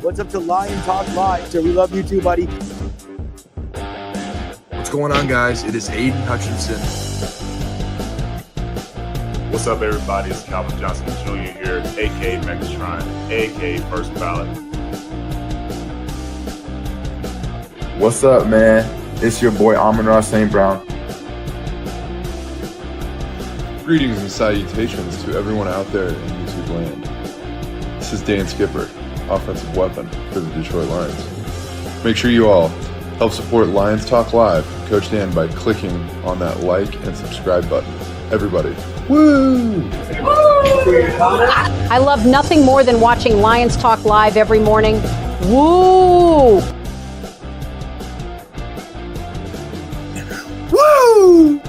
What's up to Lion Talk Live? So we love you too, buddy. What's going on, guys? It is Aiden Hutchinson. What's up, everybody? It's Calvin Johnson Jr. here, a.k.a. Megatron, a.k.a. First Ballot. What's up, man? It's your boy Amon-Ra St. Brown. Greetings and salutations to everyone out there in YouTube land. This is Dan Skipper, offensive weapon for the Detroit Lions. Make sure you all help support Lions Talk Live, Coach Dan, by clicking on that like and subscribe button. Everybody, woo! I love nothing more than watching Lions Talk Live every morning. Woo! Woo!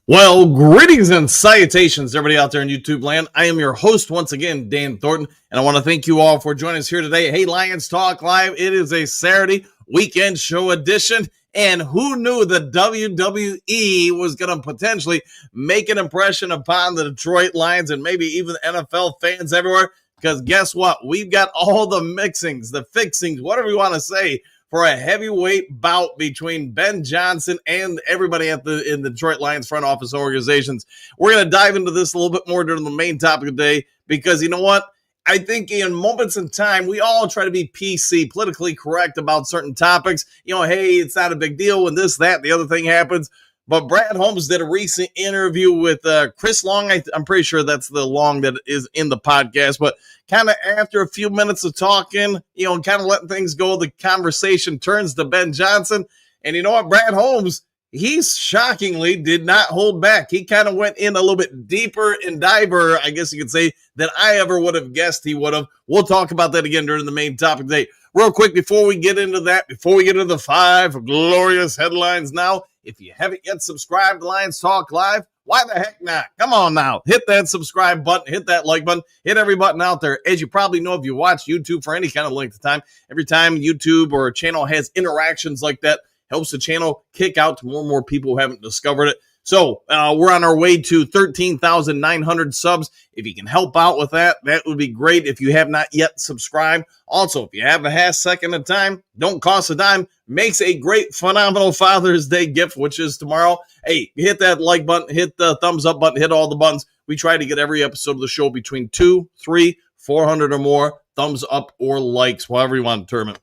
Well, greetings and salutations, everybody out there in YouTube land. I am your host once again, Dan Thornton, and I want to thank you all for joining us here today. Hey, Lions Talk Live. It is a Saturday weekend show edition, and who knew the WWE was going to potentially make an impression upon the Detroit Lions and maybe even NFL fans everywhere? Because guess what? We've got all the mixings, the fixings, whatever you want to say, for a heavyweight bout between Ben Johnson and everybody in the Detroit Lions front office organizations. We're going to dive into this a little bit more during the main topic of the day because you know what? I think in moments in time, we all try to be PC, politically correct about certain topics. You know, hey, it's not a big deal when this, that, the other thing happens. But Brad Holmes did a recent interview with Chris Long. I'm pretty sure that's the Long that is in the podcast. But kind of after a few minutes of talking, you know, kind of letting things go, the conversation turns to Ben Johnson. And you know what? Brad Holmes, he shockingly did not hold back. He kind of went in a little bit deeper and diver, I guess you could say, than I ever would have guessed he would have. We'll talk about that again during the main topic today. Real quick, before we get into that, before we get into the 5 glorious headlines now, if you haven't yet subscribed to Lions Talk Live, why the heck not? Come on now. Hit that subscribe button. Hit that like button. Hit every button out there. As you probably know, if you watch YouTube for any kind of length of time, every time YouTube or a channel has interactions like that, helps the channel kick out to more and more people who haven't discovered it. So we're on our way to 13,900 subs. If you can help out with that, that would be great. If you have not yet subscribed. Also, if you have a half second of time, don't cost a dime, makes a great, phenomenal Father's Day gift, which is tomorrow. Hey, hit that like button, hit the thumbs up button, hit all the buttons. We try to get every episode of the show between 200, 300, 400 or more thumbs up or likes, however you want to term it.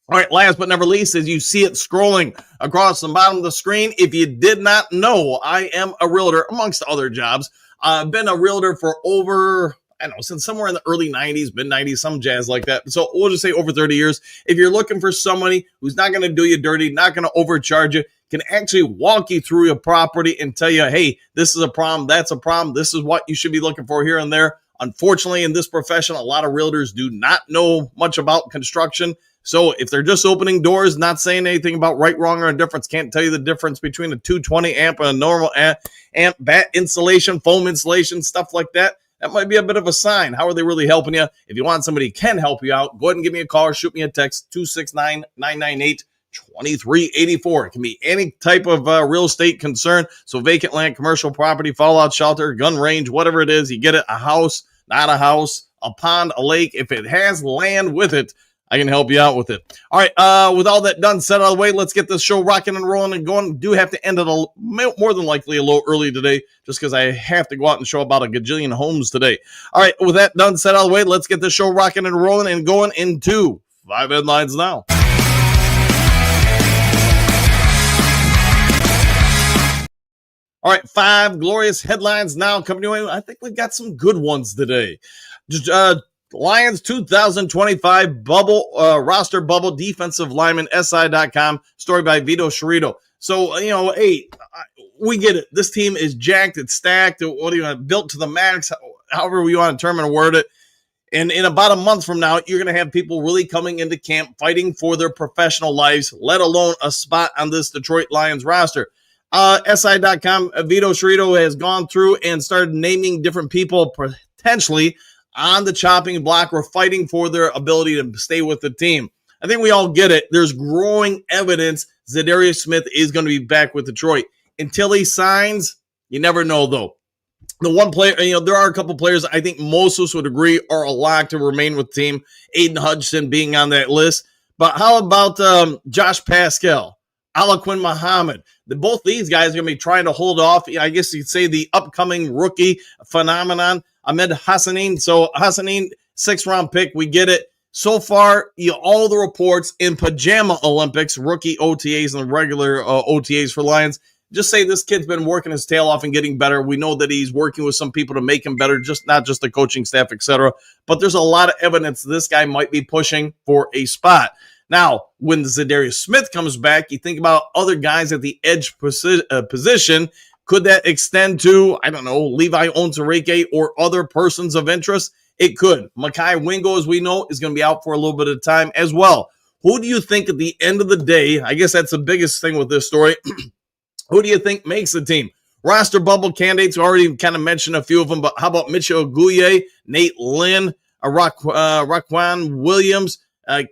All right, last but never least, as you see it scrolling across the bottom of the screen, if you did not know, I am a realtor, amongst other jobs. I've been a realtor for over, I don't know, since somewhere in the early 90s, mid-90s, some jazz like that. So we'll just say over 30 years. If you're looking for somebody who's not going to do you dirty, not going to overcharge you, can actually walk you through your property and tell you, hey, this is a problem, that's a problem, this is what you should be looking for here and there. Unfortunately, in this profession, a lot of realtors do not know much about construction. So if they're just opening doors, not saying anything about right, wrong, or indifference, can't tell you the difference between a 220 amp and a normal amp, bat insulation, foam insulation, stuff like that, that might be a bit of a sign. How are they really helping you? If you want somebody who can help you out, go ahead and give me a call or shoot me a text, 269-998-2384. It can be any type of real estate concern. So vacant land, commercial property, fallout shelter, gun range, whatever it is, you get it, a house, not a house, a pond, a lake. If it has land with it, I can help you out with it. All right, with all that done, set out of the way, let's get this show rocking and rolling and going. Do have to end it more than likely a little early today just because I have to go out and show about a gajillion homes today. All right, with that done, set out of the way, let's get this show rocking and rolling and going into 5 headlines now. All right, 5 glorious headlines now coming your way. I think we've got some good ones today. Lions 2025 bubble roster bubble defensive lineman SI.com story by Vito Cerrito. So, you know, hey, we get it. This team is jacked. It's stacked. What do you want? Built to the max, however we want to term and word it. And in about a month from now, you're going to have people really coming into camp fighting for their professional lives, let alone a spot on this Detroit Lions roster. SI.com, Vito Cerrito has gone through and started naming different people potentially on the chopping block or fighting for their ability to stay with the team. I think we all get it. There's growing evidence Zadarius Smith is going to be back with Detroit. Until he signs, you never know, though. The one player, there are a couple players I think most of us would agree are a lock to remain with the team. Aiden Hutchinson being on that list. But how about Josh Pascal, Alaquin Muhammad? Both these guys are going to be trying to hold off, I guess you'd say, the upcoming rookie phenomenon, Ahmed Hassanin. So Hassanin, 6th-round pick, we get it. So far, all the reports in Pajama Olympics, rookie OTAs and regular OTAs for Lions, just say this kid's been working his tail off and getting better. We know that he's working with some people to make him better, not just the coaching staff, etc. But there's a lot of evidence this guy might be pushing for a spot. Now, when Zadarius Smith comes back, you think about other guys at the edge position. Could that extend to, I don't know, Levi Onwuzurike or other persons of interest? It could. Mekhi Wingo, as we know, is going to be out for a little bit of time as well. Who do you think at the end of the day, I guess that's the biggest thing with this story, who do you think makes the team? Roster bubble candidates, we already kind of mentioned a few of them, but how about Mitchell Oguye, Nate Lynn, Raquan Williams,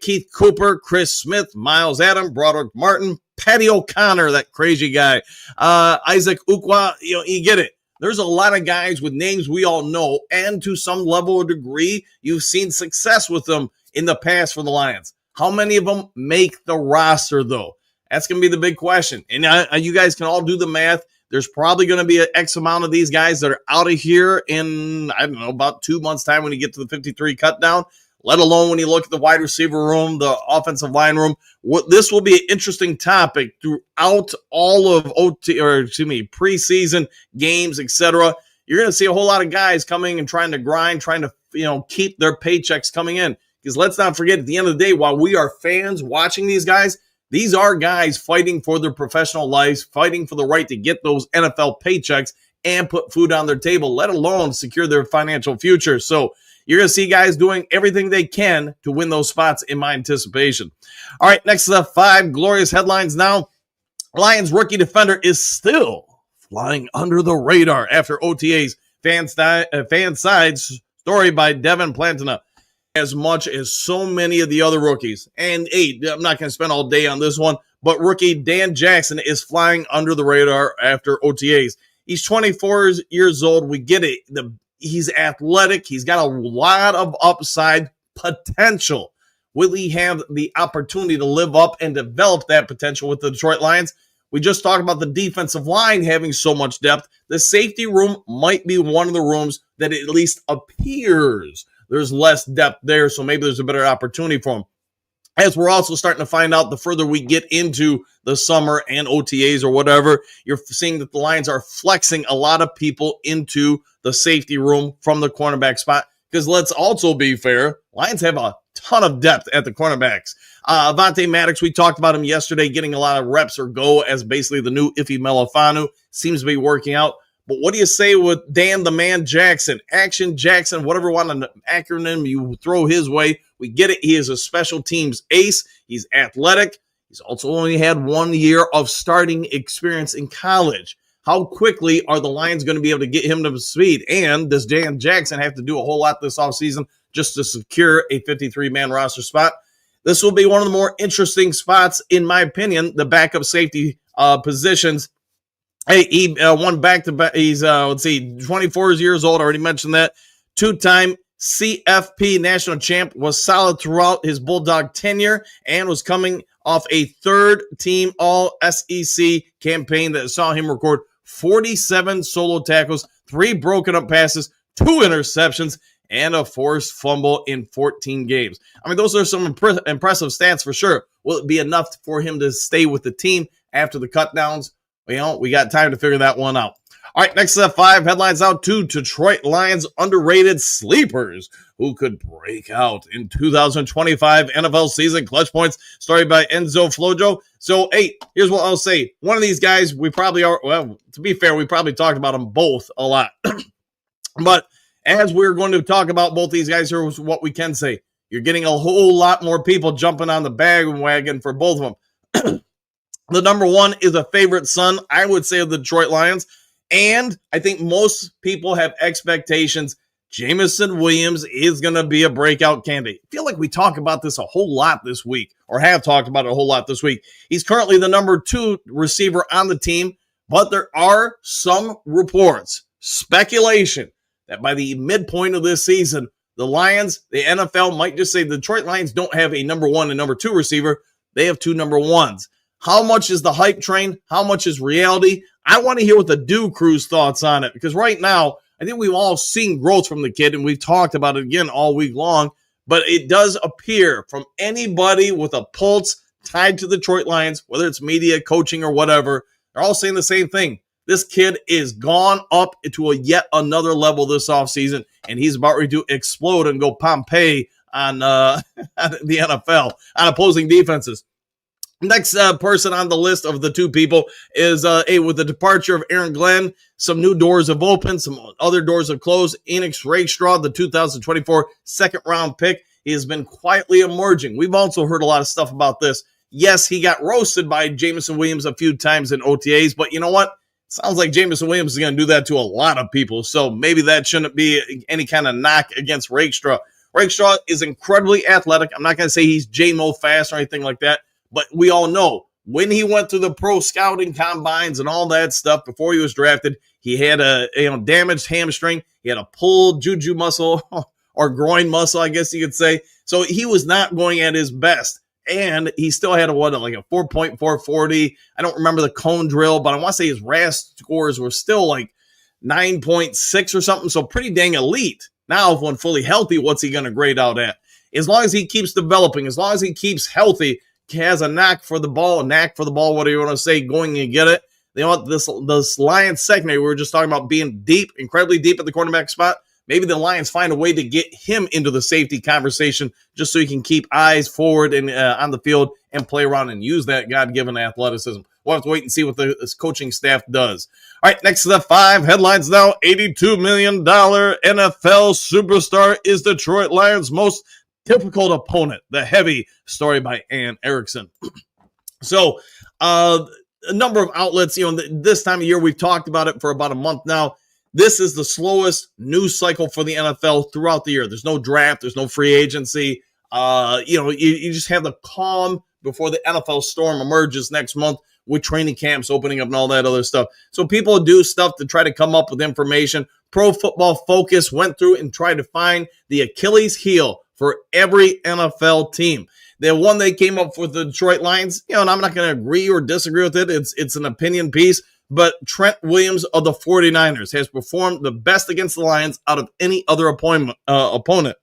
Keith Cooper, Chris Smith, Miles Adam, Broderick Martin, Patty O'Connor, that crazy guy, Isaac Ukwa, you get it. There's a lot of guys with names we all know, and to some level or degree, you've seen success with them in the past for the Lions. How many of them make the roster, though? That's going to be the big question. And you guys can all do the math. There's probably going to be an X amount of these guys that are out of here in, I don't know, about 2 months' time when you get to the 53 cut down, let alone when you look at the wide receiver room, the offensive line room. This will be an interesting topic throughout all of preseason games, etc. You're going to see a whole lot of guys coming and trying to grind, trying to, keep their paychecks coming in. Because let's not forget, at the end of the day, while we are fans watching these guys, these are guys fighting for their professional lives, fighting for the right to get those NFL paychecks and put food on their table, let alone secure their financial future. So you're going to see guys doing everything they can to win those spots in my anticipation. All right, next to the 5 glorious headlines now. Lions rookie defender is still flying under the radar after OTAs. Fan side story by Devin Plantina. As much as so many of the other rookies. And I'm not going to spend all day on this one, but rookie Dan Jackson is flying under the radar after OTAs. He's 24 years old. We get it. He's athletic. He's got a lot of upside potential. Will he have the opportunity to live up and develop that potential with the Detroit Lions? We just talked about the defensive line having so much depth. The safety room might be one of the rooms that at least appears there's less depth there, so maybe there's a better opportunity for him. As we're also starting to find out, the further we get into the summer and OTAs or whatever, you're seeing that the Lions are flexing a lot of people into the safety room from the cornerback spot. Because let's also be fair, Lions have a ton of depth at the cornerbacks. Avonte Maddox, we talked about him yesterday, getting a lot of reps or go as basically the new Ife Melifanu. Seems to be working out. But what do you say with Dan the Man Jackson? Action Jackson, whatever acronym you throw his way. We get it. He is a special teams ace. He's athletic. He's also only had 1 year of starting experience in college. How quickly are the Lions going to be able to get him to speed? And does Dan Jackson have to do a whole lot this offseason just to secure a 53-man roster spot? This will be one of the more interesting spots, in my opinion, the backup safety positions. Hey, he won back-to-back. He's, 24 years old. I already mentioned that. 2-time CFP national champ, was solid throughout his Bulldog tenure and was coming off a third-team All-SEC campaign that saw him record 47 solo tackles, 3 broken-up passes, 2 interceptions, and a forced fumble in 14 games. I mean, those are some impressive stats for sure. Will it be enough for him to stay with the team after the cutdowns? Well, we got time to figure that one out. All right, next up, 5 headlines out. 2 Detroit Lions underrated sleepers who could break out in 2025 NFL season. Clutch points, story by Enzo Flojo. So, hey, here's what I'll say. One of these guys, we probably are, well, to be fair, we probably talked about them both a lot. But as we're going to talk about both these guys, here's what we can say. You're getting a whole lot more people jumping on the bandwagon for both of them. The number one is a favorite son, I would say, of the Detroit Lions. And I think most people have expectations. Jameson Williams is going to be a breakout candidate. I feel like we talk about this a whole lot this week, or have talked about it a whole lot this week. He's currently the number 2 receiver on the team, but there are some reports speculation that by the midpoint of this season, the Lions, the NFL might just say the Detroit Lions don't have a number 1 and number 2 receiver. They have 2 number 1s. How much is the hype train? How much is reality? I want to hear what the Dew Crew's thoughts on it, because right now, I think we've all seen growth from the kid, and we've talked about it again all week long, but it does appear from anybody with a pulse tied to the Detroit Lions, whether it's media, coaching, or whatever, they're all saying the same thing. This kid is gone up to a yet another level this offseason, and he's about ready to explode and go Pompeii on the NFL, on opposing defenses. Next person on the list of the 2 people is with the departure of Aaron Glenn, some new doors have opened, some other doors have closed. Enoch Rakestraw, the 2024 second-round pick, he has been quietly emerging. We've also heard a lot of stuff about this. Yes, he got roasted by Jameson Williams a few times in OTAs, but you know what? Sounds like Jameson Williams is going to do that to a lot of people, so maybe that shouldn't be any kind of knock against Rakestraw. Rakestraw is incredibly athletic. I'm not going to say he's J-Mo fast or anything like that, but we all know when he went through the pro scouting combines and all that stuff before he was drafted, he had a damaged hamstring. He had a pulled juju muscle or groin muscle, I guess you could say. So he was not going at his best. And he still had a 4.440. I don't remember the cone drill, but I want to say his RAS scores were still like 9.6 or something. So pretty dang elite. Now, when fully healthy, what's he going to grade out at? As long as he keeps developing, as long as he keeps healthy, he has a knack for the ball, whatever you want to say, going and get it. You know what? This Lions secondary, we were just talking about being deep, incredibly deep at the quarterback spot. Maybe the Lions find a way to get him into the safety conversation just so he can keep eyes forward and on the field and play around and use that God-given athleticism. We'll have to wait and see what this coaching staff does. All right, next to the 5 headlines now. $82 million NFL superstar is Detroit Lions' most difficult opponent. The heavy story by Ann Erickson. So, a number of outlets, this time of year, we've talked about it for about a month now. This is the slowest news cycle for the NFL throughout the year. There's no draft. There's no free agency. You just have the calm before the NFL storm emerges next month with training camps opening up and all that other stuff. So people do stuff to try to come up with information. Pro Football Focus went through and tried to find the Achilles heel for every NFL team. The one they came up with, the Detroit Lions, and I'm not going to agree or disagree with it. It's an opinion piece. But Trent Williams of the 49ers has performed the best against the Lions out of any other opponent. Over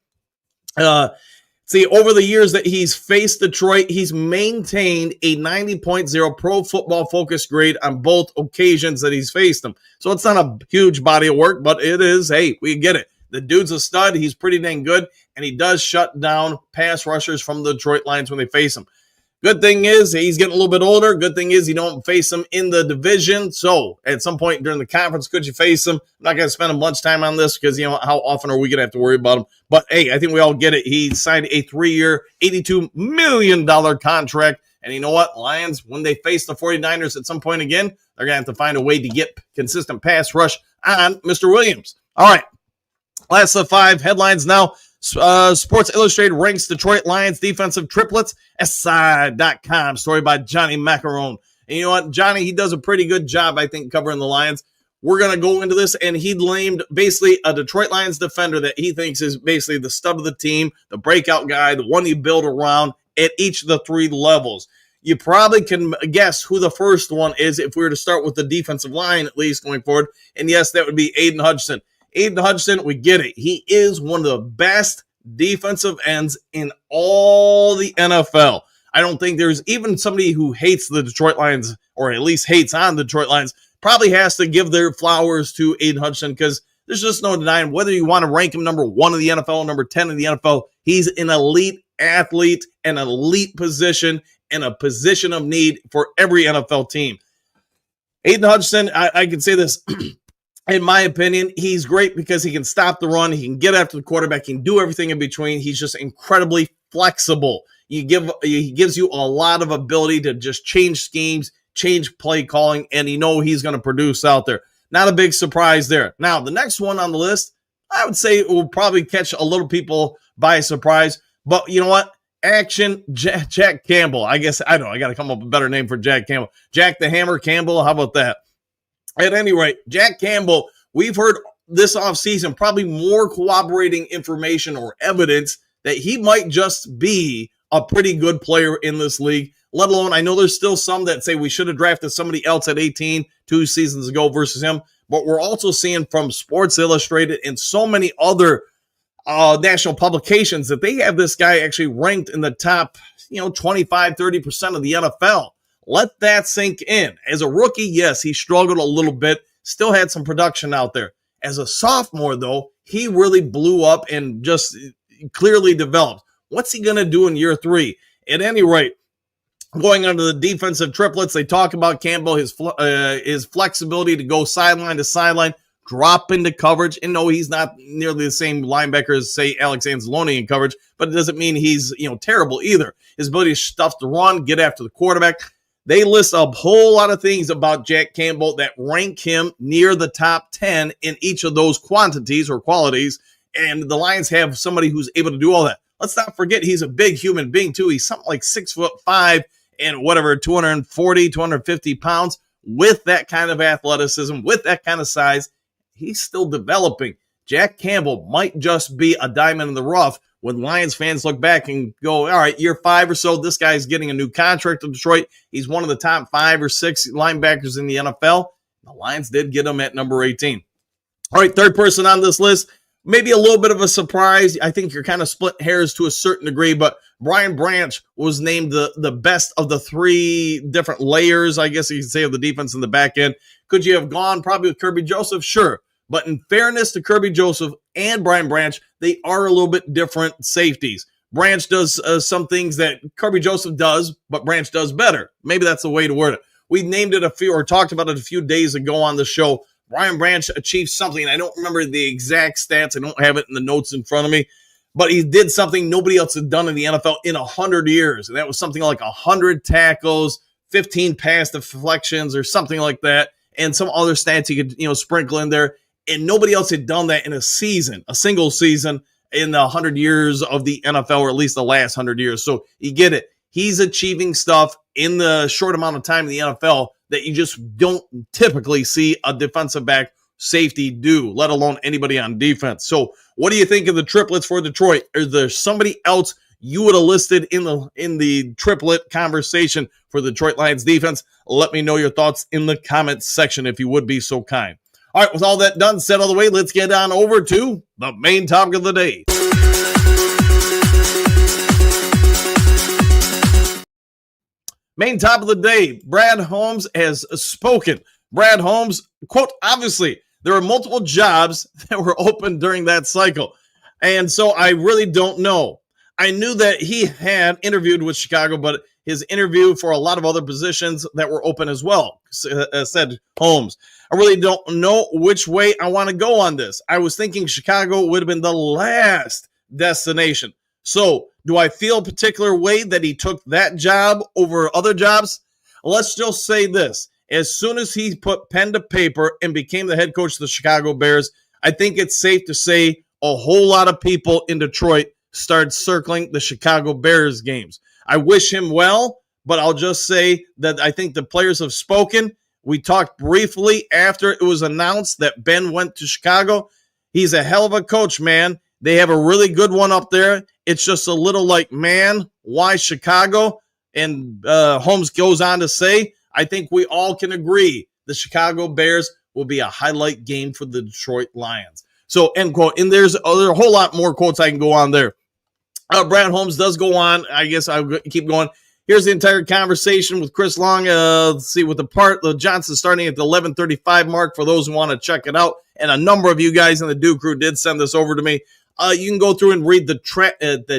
the years that he's faced Detroit, he's maintained a 90.0 Pro Football Focus grade on both occasions that he's faced them. So it's not a huge body of work, but it is, hey, we get it. The dude's a stud. He's pretty dang good, and he does shut down pass rushers from the Detroit Lions when they face him. Good thing is he's getting a little bit older. Good thing is you don't face him in the division. So at some point during the conference, could you face him? I'm not going to spend a bunch of time on this because, how often are we going to have to worry about him? But, hey, I think we all get it. He signed a 3-year, $82 million contract. And you know what? Lions, when they face the 49ers at some point again, they're going to have to find a way to get consistent pass rush on Mr. Williams. All right. Last of 5 headlines now. Sports Illustrated ranks Detroit Lions defensive triplets. SI.com. Story by Johnny Macarone. And you know what? Johnny, he does a pretty good job, I think, covering the Lions. We're going to go into this, and he named basically a Detroit Lions defender that he thinks is basically the stud of the team, the breakout guy, the one you build around at each of the 3 levels. You probably can guess who the first one is if we were to start with the defensive line, at least going forward. And yes, that would be Aiden Hutchinson. Aiden Hutchinson, we get it. He is one of the best defensive ends in all the NFL. I don't think there's even somebody who hates the Detroit Lions, or at least hates on the Detroit Lions, probably has to give their flowers to Aiden Hutchinson, because there's just no denying whether you want to rank him number 1 in the NFL, number 10 in the NFL. He's an elite athlete, an elite position, and a position of need for every NFL team. Aiden Hutchinson, I can say this. In my opinion, he's great because he can stop the run. He can get after the quarterback. He can do everything in between. He's just incredibly flexible. He gives you a lot of ability to just change schemes, change play calling, and he's going to produce out there. Not a big surprise there. Now, the next one on the list, I would say it will probably catch a little people by surprise. But you know what? Action Jack Campbell. I guess, I don't know. I got to come up with a better name for Jack Campbell. Jack the Hammer Campbell. How about that? At any rate, Jack Campbell we've heard this offseason probably more corroborating information or evidence that he might just be a pretty good player in this league, let alone, I know there's still some that say we should have drafted somebody else at 18 2 seasons ago versus him, but we're also seeing from Sports Illustrated and so many other national publications that they have this guy actually ranked in the top, 25, 30% of the NFL. Let that sink in. As a rookie, yes, he struggled a little bit, still had some production out there. As a sophomore, though, he really blew up and just clearly developed. What's he going to do in year 3? At any rate, going under the defensive triplets, they talk about Campbell, his flexibility to go sideline to sideline, drop into coverage. And no, he's not nearly the same linebacker as, say, Alex Anzalone in coverage, but it doesn't mean he's, terrible either. His ability to stuff the run, get after the quarterback. They list a whole lot of things about Jack Campbell that rank him near the top 10 in each of those quantities or qualities. And the Lions have somebody who's able to do all that. Let's not forget he's a big human being too. He's something like 6'5" and 240, 250 pounds. With that kind of athleticism, with that kind of size, he's still developing. Jack Campbell might just be a diamond in the rough when Lions fans look back and go, all right, year 5 or so, this guy's getting a new contract in Detroit. He's one of the top 5 or 6 linebackers in the NFL. The Lions did get him at number 18. All right, third person on this list, maybe a little bit of a surprise. I think you're kind of split hairs to a certain degree, but Brian Branch was named the best of the 3 different layers, I guess you could say, of the defense in the back end. Could you have gone probably with Kirby Joseph? Sure. But in fairness to Kirby Joseph and Brian Branch, they are a little bit different safeties. Branch does some things that Kirby Joseph does, but Branch does better. Maybe that's the way to word it. We named it talked about it a few days ago on the show. Brian Branch achieved something. I don't remember the exact stats. I don't have it in the notes in front of me. But he did something nobody else had done in the NFL in 100 years. And that was something like 100 tackles, 15 pass deflections or something like that. And some other stats he could, sprinkle in there. And nobody else had done that in a single season in the 100 years of the NFL, or at least the last 100 years. So you get it. He's achieving stuff in the short amount of time in the NFL that you just don't typically see a defensive back safety do, let alone anybody on defense. So what do you think of the triplets for Detroit? Is there somebody else you would have listed in the triplet conversation for the Detroit Lions defense? Let me know your thoughts in the comments section if you would be so kind. All right, with all that done, said all the way, let's get on over to the main topic of the day. Main topic of the day, Brad Holmes has spoken. Brad Holmes, quote, obviously, there were multiple jobs that were open during that cycle. And so I really don't know. I knew that he had interviewed with Chicago, but his interview for a lot of other positions that were open as well, said Holmes. I really don't know which way I want to go on this. I was thinking Chicago would have been the last destination. So do I feel a particular way that he took that job over other jobs? Let's just say this. As soon as he put pen to paper and became the head coach of the Chicago Bears, I think it's safe to say a whole lot of people in Detroit started circling the Chicago Bears games. I wish him well, but I'll just say that I think the players have spoken. We talked briefly after it was announced that Ben went to Chicago. He's a hell of a coach, man. They have a really good one up there. It's just a little like, man, why Chicago? And Holmes goes on to say, I think we all can agree the Chicago Bears will be a highlight game for the Detroit Lions. So, end quote. And there's a whole lot more quotes I can go on there. Brad Holmes does go on. I guess I'll keep going. Here's the entire conversation with Chris Long. Let's see, with the Johnson starting at the 11:35 mark for those who want to check it out. And a number of you guys in the Duke crew did send this over to me. You can go through and read the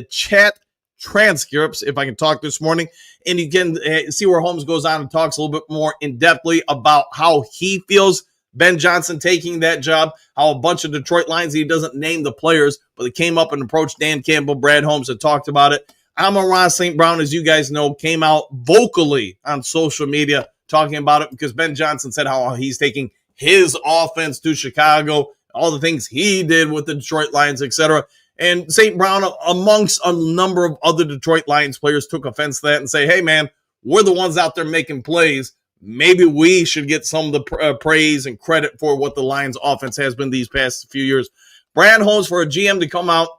chat transcripts, if I can talk this morning, and you can see where Holmes goes on and talks a little bit more in-depthly about how he feels Ben Johnson taking that job, how a bunch of Detroit Lions, he doesn't name the players, but they came up and approached Dan Campbell, Brad Holmes, and talked about it. Amon-Ra St. Brown, as you guys know, came out vocally on social media talking about it because Ben Johnson said how he's taking his offense to Chicago, all the things he did with the Detroit Lions, etc. And St. Brown, amongst a number of other Detroit Lions players, took offense to that and say, hey, man, we're the ones out there making plays. maybe we should get some of the praise and credit for what the Lions offense has been these past few years. Brad Holmes, for a GM to come out,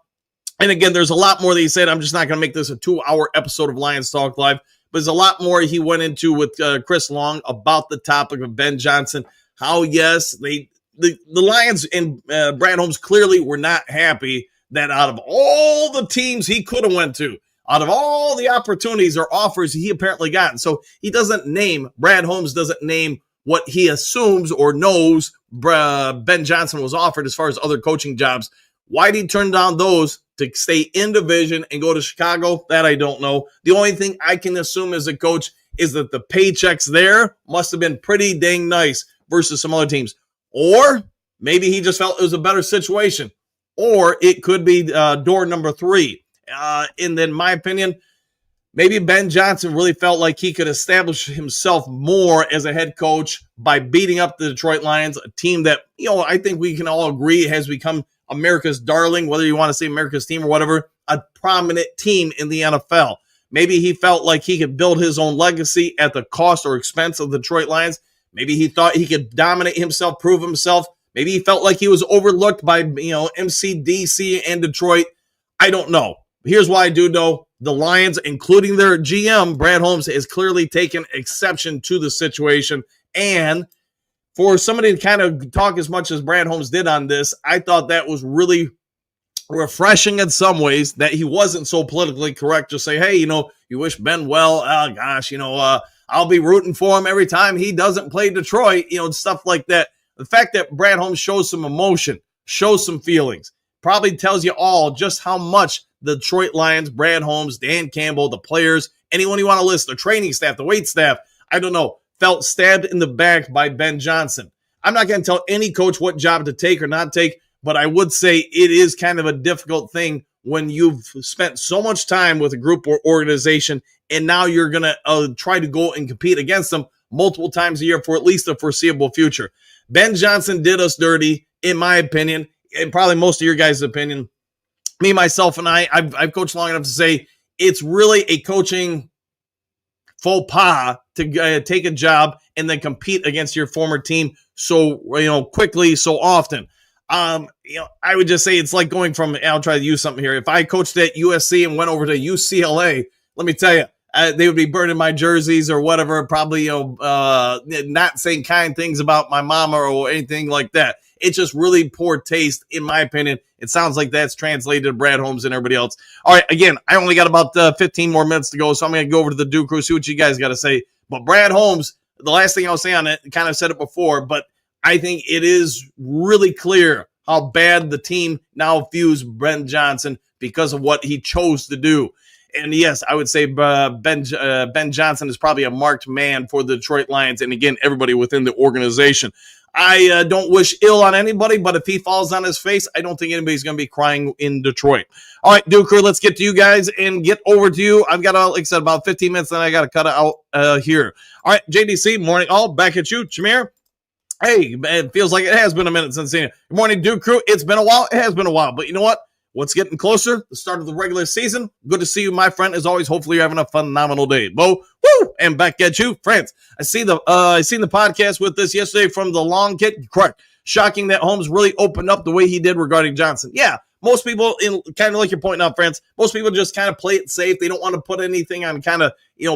and again, there's a lot more that he said. I'm just not going to make this a 2-hour episode of Lions Talk Live, but there's a lot more he went into with Chris Long about the topic of Ben Johnson. How, yes, the Lions and Brad Holmes clearly were not happy that out of all the teams he could have went to, out of all the opportunities or offers he apparently got. So he doesn't name, Brad Holmes doesn't name what he assumes or knows Ben Johnson was offered as far as other coaching jobs. Why did he turn down those to stay in division and go to Chicago? That I don't know. The only thing I can assume as a coach is that the paychecks there must have been pretty dang nice versus some other teams. Or maybe he just felt it was a better situation. Or it could be door number 3. And then my opinion, maybe Ben Johnson really felt like he could establish himself more as a head coach by beating up the Detroit Lions, a team that, I think we can all agree has become America's darling, whether you want to say America's team or whatever, a prominent team in the NFL. Maybe he felt like he could build his own legacy at the cost or expense of the Detroit Lions. Maybe he thought he could dominate himself, prove himself. Maybe he felt like he was overlooked by, MCDC and Detroit. I don't know. Here's why I do know. The Lions, including their GM, Brad Holmes, has clearly taken exception to the situation. And for somebody to kind of talk as much as Brad Holmes did on this, I thought that was really refreshing in some ways that he wasn't so politically correct. Just say, hey, you wish Ben well. Oh, gosh, I'll be rooting for him every time he doesn't play Detroit, stuff like that. The fact that Brad Holmes shows some emotion, shows some feelings, probably tells you all just how much the Detroit Lions, Brad Holmes, Dan Campbell, the players, anyone you want to list, the training staff, the wait staff, I don't know, felt stabbed in the back by Ben Johnson. I'm not going to tell any coach what job to take or not take, but I would say it is kind of a difficult thing when you've spent so much time with a group or organization and now you're going to try to go and compete against them multiple times a year for at least the foreseeable future. Ben Johnson did us dirty, in my opinion, and probably most of your guys' opinion. Me, myself, and I've coached long enough to say it's really a coaching faux pas to take a job and then compete against your former team so quickly, so often. I would just say it's like going from, I'll try to use something here. If I coached at USC and went over to UCLA, let me tell you, they would be burning my jerseys or whatever, probably not saying kind things about my mama or anything like that. It's just really poor taste, in my opinion. It sounds like that's translated to Brad Holmes and everybody else. All right, again, I only got about 15 more minutes to go, so I'm going to go over to the Duke Crew, see what you guys got to say. But Brad Holmes, the last thing I'll say on it, kind of said it before, but I think it is really clear how bad the team now views Ben Johnson because of what he chose to do. And yes, I would say Ben Johnson is probably a marked man for the Detroit Lions and, again, everybody within the organization. I don't wish ill on anybody, but if he falls on his face, I don't think anybody's going to be crying in Detroit. All right, Duke Crew, let's get to you guys and get over to you. I've got, like I said, about 15 minutes, then I got to cut it out here. All right, JDC, morning all. Back at you, Jameer. Hey, it feels like it has been a minute since seeing you. Good morning, Duke Crew. It's been a while. It has been a while, but you know what? What's getting closer? The start of the regular season. Good to see you, my friend. As always, hopefully you're having a phenomenal day. Bo, woo! And back at you, France. I seen the podcast with this yesterday from the long kid. Correct. Shocking that Holmes really opened up the way he did regarding Johnson. Yeah, most people, kind of like you're pointing out, France, most people just kind of play it safe. They don't want to put anything on kind of,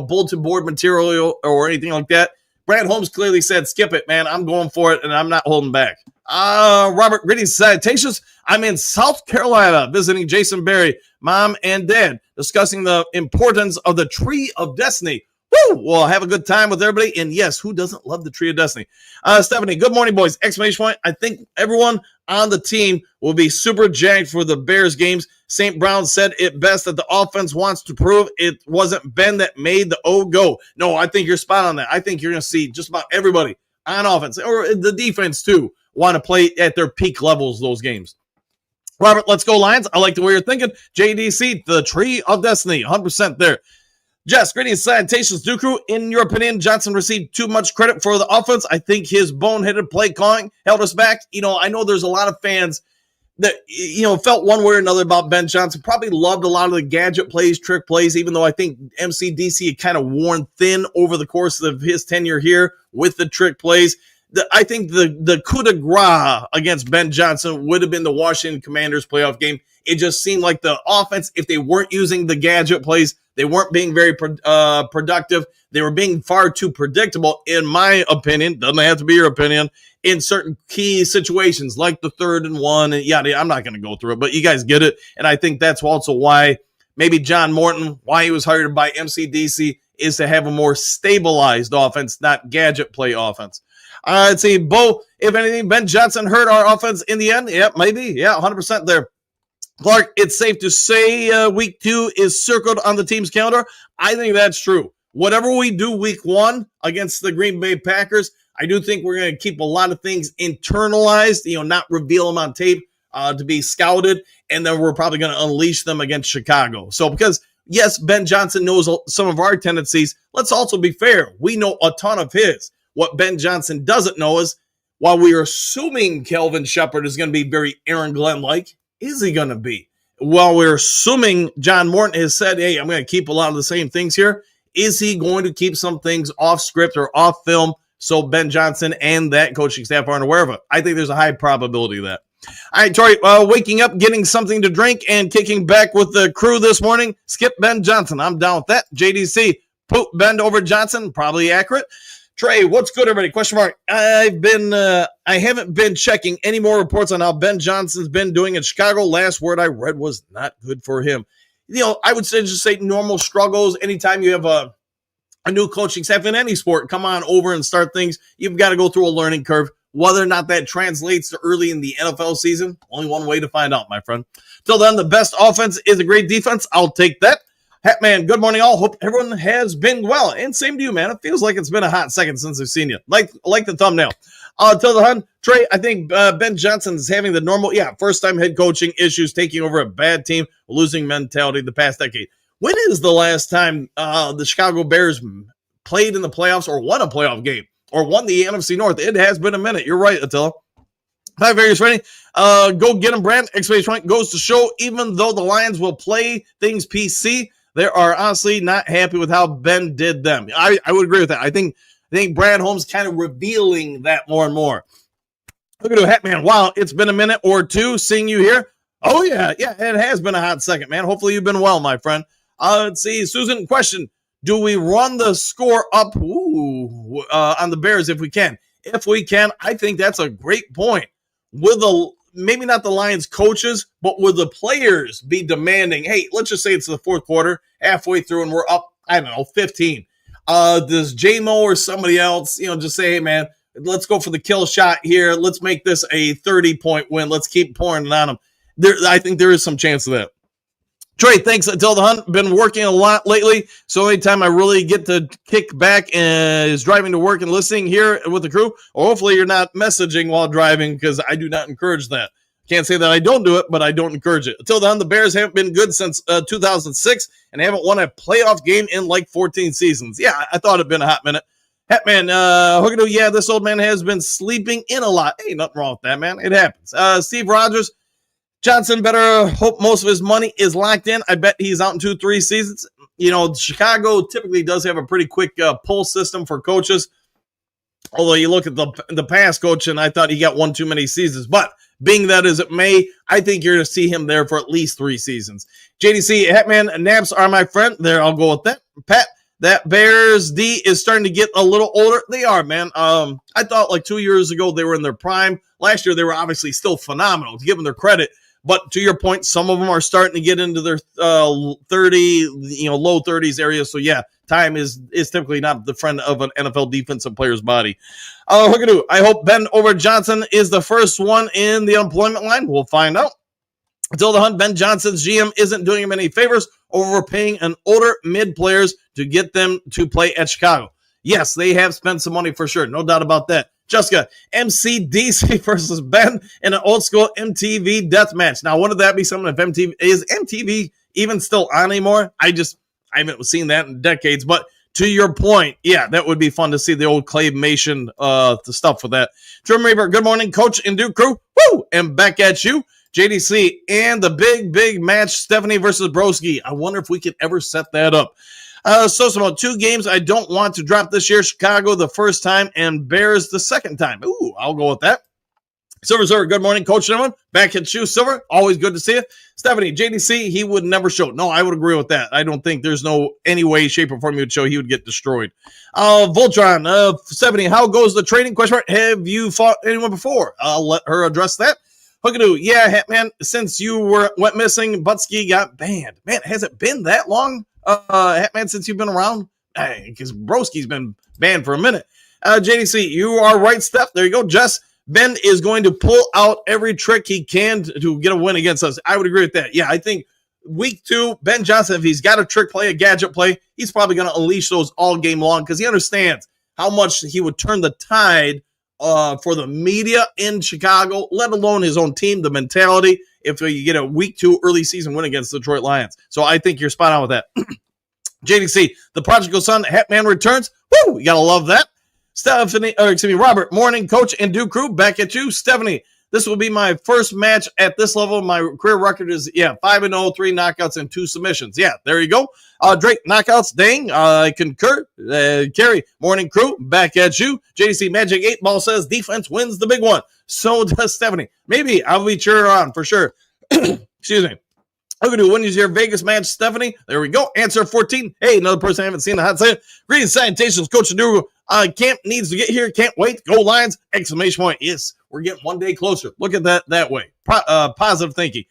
bulletin board material or anything like that. Brad Holmes clearly said, skip it, man. I'm going for it, and I'm not holding back. Robert, greetings, salutations. I'm in South Carolina visiting Jason Berry, mom and dad, discussing the importance of the Tree of Destiny. Woo! Well, have a good time with everybody. And yes, who doesn't love the Tree of Destiny? Stephanie, good morning, boys. Exclamation point. I think everyone on the team will be super jacked for the Bears games. St. Brown said it best that the offense wants to prove it wasn't Ben that made the O go. No, I think you're spot on that. I think you're going to see just about everybody on offense or the defense too want to play at their peak levels those games. Robert, let's go Lions. I like the way you're thinking. JDC, the Tree of Destiny, 100% there. Jess, greetings, salutations, Duke Crew. In your opinion, Johnson received too much credit for the offense. I think his boneheaded play calling held us back. I know there's a lot of fans that, felt one way or another about Ben Johnson. Probably loved a lot of the gadget plays, trick plays, even though I think MCDC had kind of worn thin over the course of his tenure here with the trick plays. I think the coup de grace against Ben Johnson would have been the Washington Commanders playoff game. It just seemed like the offense, if they weren't using the gadget plays, they weren't being very productive. They were being far too predictable, in my opinion. Doesn't have to be your opinion. In certain key situations, like the 3rd and 1, and yada. I'm not going to go through it, but you guys get it. And I think that's also why maybe John Morton, why he was hired by MCDC, is to have a more stabilized offense, not gadget play offense. Let's see, Bo, if anything, Ben Johnson hurt our offense in the end? Yeah, maybe. Yeah, 100% there. Clark, it's safe to say week 2 is circled on the team's calendar. I think that's true. Whatever we do week 1 against the Green Bay Packers, I do think we're going to keep a lot of things internalized, not reveal them on tape to be scouted, and then we're probably going to unleash them against Chicago. So because, yes, Ben Johnson knows some of our tendencies, let's also be fair. We know a ton of his. What Ben Johnson doesn't know is, while we are assuming Kelvin Shepard is going to be very Aaron Glenn-like, is he going to be? While we're assuming John Morton has said, hey, I'm going to keep a lot of the same things here, is he going to keep some things off script or off film so Ben Johnson and that coaching staff aren't aware of it? I think there's a high probability of that. All right, Tori, waking up, getting something to drink, and kicking back with the crew this morning. Skip Ben Johnson. I'm down with that. JDC, poop bend over Johnson. Probably accurate. Trey, what's good, everybody? Question mark. I haven't been checking any more reports on how Ben Johnson's been doing in Chicago. Last word I read was not good for him. I would just say normal struggles. Anytime you have a new coaching staff in any sport, come on over and start things. You've got to go through a learning curve. Whether or not that translates to early in the NFL season, only one way to find out, my friend. Till then, the best offense is a great defense. I'll take that. Hatman, good morning, all. Hope everyone has been well. And same to you, man. It feels like it's been a hot second since I've seen you. Like the thumbnail. Till the Hun, Trey, I think Ben Johnson is having the normal, first-time head coaching issues, taking over a bad team, losing mentality the past decade. When is the last time the Chicago Bears played in the playoffs or won a playoff game or won the NFC North? It has been a minute. You're right, Attila. Hi, Various Ready. Go get him, Brand. Exclamation goes to show, even though the Lions will play things PC, they are honestly not happy with how Ben did them. I would agree with that. I think Brad Holmes kind of revealing that more and more. Look at Hatman. Wow, it's been a minute or two seeing you here. Oh, yeah, it has been a hot second, man. Hopefully you've been well, my friend. Let's see. Susan, question. Do we run the score up on the Bears if we can? If we can, I think that's a great point. Will maybe not the Lions coaches, but will the players be demanding, hey, let's just say it's the fourth quarter, halfway through, and we're up, 15. Does J-Mo or somebody else, just say, hey, man, let's go for the kill shot here. Let's make this a 30-point win. Let's keep pouring it on them. I think there is some chance of that. Trey, thanks until the hunt. Been working a lot lately, so anytime I really get to kick back is driving to work and listening here with the crew, or hopefully you're not messaging while driving, because I do not encourage that. Can't say that I don't do it, but I don't encourage it. Until then, the Bears haven't been good since 2006 and haven't won a playoff game in like 14 seasons. Yeah, I thought it'd been a hot minute. Hatman, Hookado, yeah, this old man has been sleeping in a lot. Hey, nothing wrong with that, man. It happens. Steve Rogers, Johnson better hope most of his money is locked in. I bet he's out in 2-3 seasons. Chicago typically does have a pretty quick pull system for coaches. Although you look at the past coach, and I thought he got one too many seasons. But being that as it may, I think you're going to see him there for at least 3 seasons. JDC, Hatman, Naps are my friend. There, I'll go with that. Pat, that Bears D is starting to get a little older. They are, man. I thought like 2 years ago they were in their prime. Last year they were obviously still phenomenal, to give them their credit. But to your point, some of them are starting to get into their 30, low 30s area. So, yeah, time is typically not the friend of an NFL defensive player's body. I hope Ben over Johnson is the first one in the employment line. We'll find out. Until the hunt, Ben Johnson's GM isn't doing him any favors, overpaying an older mid players to get them to play at Chicago. Yes, they have spent some money for sure. No doubt about that. Jessica, MCDC versus Ben in an old school MTV death match. Now, wouldn't that be something if MTV even still on anymore? I haven't seen that in decades. But to your point, yeah, that would be fun to see the old claymation the stuff for that. Trim Reaper, good morning, Coach and Duke crew. Woo! And back at you. JDC, and the big match, Stephanie versus Broski. I wonder if we could ever set that up. So about 2 games I don't want to drop this year. Chicago the first time and Bears the second time. Ooh, I'll go with that. Silver, good morning, Coach Gentleman. Back at you, Silver. Always good to see you. Stephanie, JDC, he would never show. No, I would agree with that. I don't think there's any way, shape, or form he would show he would get destroyed. Voltron, Stephanie, how goes the training? Question mark. Have you fought anyone before? I'll let her address that. Hookadoo, yeah, Hatman, since you went missing, Butsky got banned. Man, has it been that long, Hatman, since you've been around? Because Broski's been banned for a minute. JDC, you are right, Steph. There you go. Jess, Ben is going to pull out every trick he can to get a win against us. I would agree with that. Yeah, I think week 2, Ben Johnson, if he's got a trick play, a gadget play, he's probably going to unleash those all game long because he understands how much he would turn the tide for the media in Chicago, let alone his own team, the mentality, if you get a week 2 early season win against the Detroit Lions. So I think you're spot on with that. JDC, the prodigal son, Hatman returns. Woo, you got to love that. Robert, morning, Coach and Duke crew, back at you. Stephanie, this will be my first match at this level. My career record is, 5-0, 3 knockouts, and 2 submissions. Yeah, there you go. Drake, knockouts, dang, I concur. Carrie, morning crew, back at you. JDC Magic 8 Ball says defense wins the big one. So does Stephanie. Maybe I'll be cheering on for sure. Excuse me. Okay, when is your Vegas match, Stephanie? There we go. Answer 14. Hey, another person I haven't seen the hot side. Greetings, salutations, Coach Adugo. Camp needs to get here. Can't wait. Go Lions! Exclamation point. Yes, we're getting one day closer. Look at that way. Positive thinking.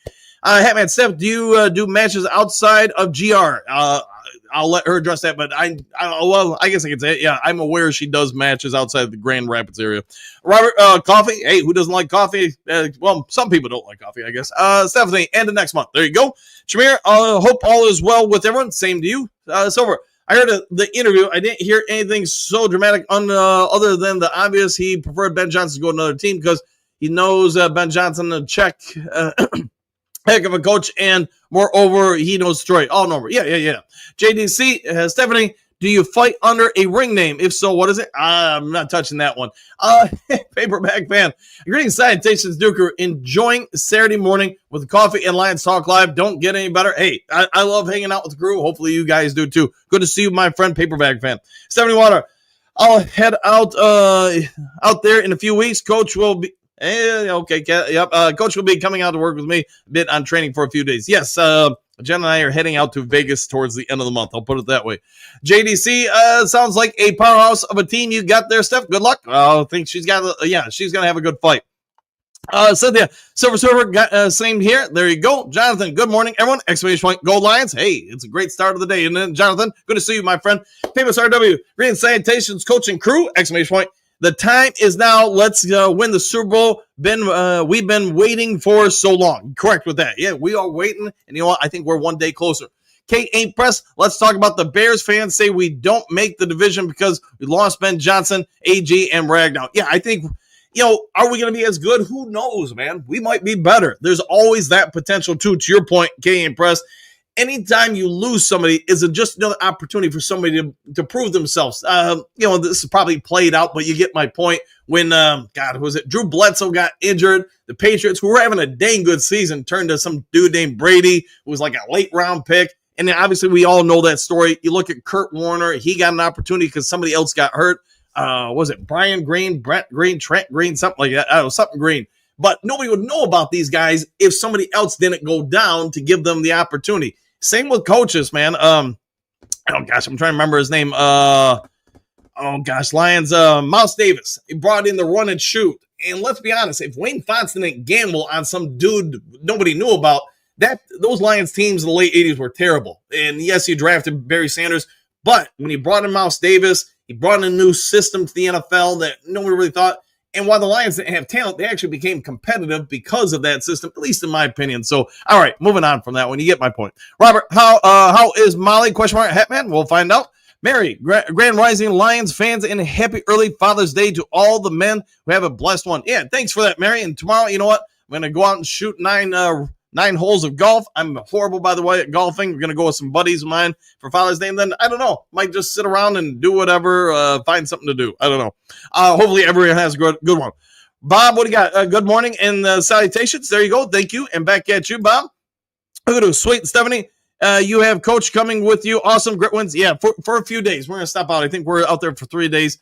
Hatman Steph, do you do matches outside of GR? I'll let her address that, but I guess I can say it. Yeah, I'm aware she does matches outside the Grand Rapids area. Robert, coffee. Hey, who doesn't like coffee? Well, some people don't like coffee, I guess. Stephanie, and the next month. There you go. Shamir, hope all is well with everyone. Same to you. Silver, I heard the interview. I didn't hear anything so dramatic other than the obvious. He preferred Ben Johnson to go to another team because he knows Ben Johnson to check. Heck of a coach, and moreover, he knows Detroit. All number. Yeah. JDC, Stephanie, do you fight under a ring name? If so, what is it? I'm not touching that one. Paperback fan. Greetings, salutations, Duker. Enjoying Saturday morning with coffee and Lions Talk Live. Don't get any better. Hey, I love hanging out with the crew. Hopefully you guys do too. Good to see you, my friend, Paperback fan. Stephanie Water, I'll head out there in a few weeks. Coach will be... okay, yep. Coach will be coming out to work with me a bit on training for a few days. Yes, Jen and I are heading out to Vegas towards the end of the month. I'll put it that way. JDC, sounds like a powerhouse of a team you got there, Steph. Good luck. I think she's got, she's going to have a good fight. Cynthia, Silver Server, same here. There you go. Jonathan, good morning, everyone. Exclamation point, Gold Lions. Hey, it's a great start of the day. And then, Jonathan, good to see you, my friend. Famous RW, greetings, salutations, coach and crew. Exclamation point. The time is now. Let's win the Super Bowl. We've been waiting for so long. Correct with that. Yeah, we are waiting. And you know what? I think we're one day closer. Kate ain't pressed. Let's talk about the Bears fans say we don't make the division because we lost Ben Johnson, AG, and Ragnow. Yeah, I think, are we going to be as good? Who knows, man? We might be better. There's always that potential, too. To your point, Kate ain't pressed. Anytime you lose somebody, is it just another opportunity for somebody to prove themselves? This is probably played out, but you get my point. When, Drew Bledsoe got injured, the Patriots, who were having a dang good season, turned to some dude named Brady, who was like a late-round pick. And then obviously we all know that story. You look at Kurt Warner, he got an opportunity because somebody else got hurt. Was it Brian Green, Brent Green, Trent Green, something like that? Something Green. But nobody would know about these guys if somebody else didn't go down to give them the opportunity. Same with coaches, man. I'm trying to remember his name. Lions, Mouse Davis. He brought in the run and shoot. And let's be honest, if Wayne Fontes didn't gamble on some dude nobody knew about, those Lions teams in the late 80s were terrible. And yes, he drafted Barry Sanders, but when he brought in Mouse Davis, he brought in a new system to the NFL that nobody really thought. And while the Lions didn't have talent, they actually became competitive because of that system, at least in my opinion. So, all right, moving on from that one. You get my point. Robert, how is Molly? Question mark, Hatman? We'll find out. Mary, Grand Rising Lions fans, and a happy early Father's Day to all the men who have a blessed one. Yeah, thanks for that, Mary. And tomorrow, you know what? I'm going to go out and shoot nine holes of golf. I'm horrible, by the way, at golfing. We're going to go with some buddies of mine for Father's Day. And then, I don't know, might just sit around and do whatever, find something to do. I don't know. Hopefully everyone has a good one. Bob, what do you got? Good morning and salutations. There you go. Thank you. And back at you, Bob. Look at Sweet Stephanie. You have Coach coming with you. Awesome. Grit wins. Yeah, for a few days. We're going to stop out. I think we're out there for 3 days.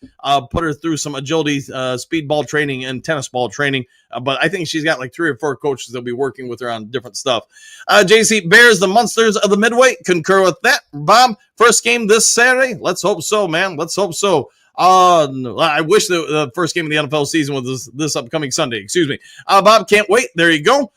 Put her through some agility, speedball training, and tennis ball training. But I think she's got like 3 or 4 coaches that'll be working with her on different stuff. JC Bears, the Munsters of the Midway. Concur with that. Bob, first game this Saturday. Let's hope so, man. Let's hope so. I wish the first game of the NFL season was this upcoming Sunday. Excuse me. Bob, can't wait. There you go.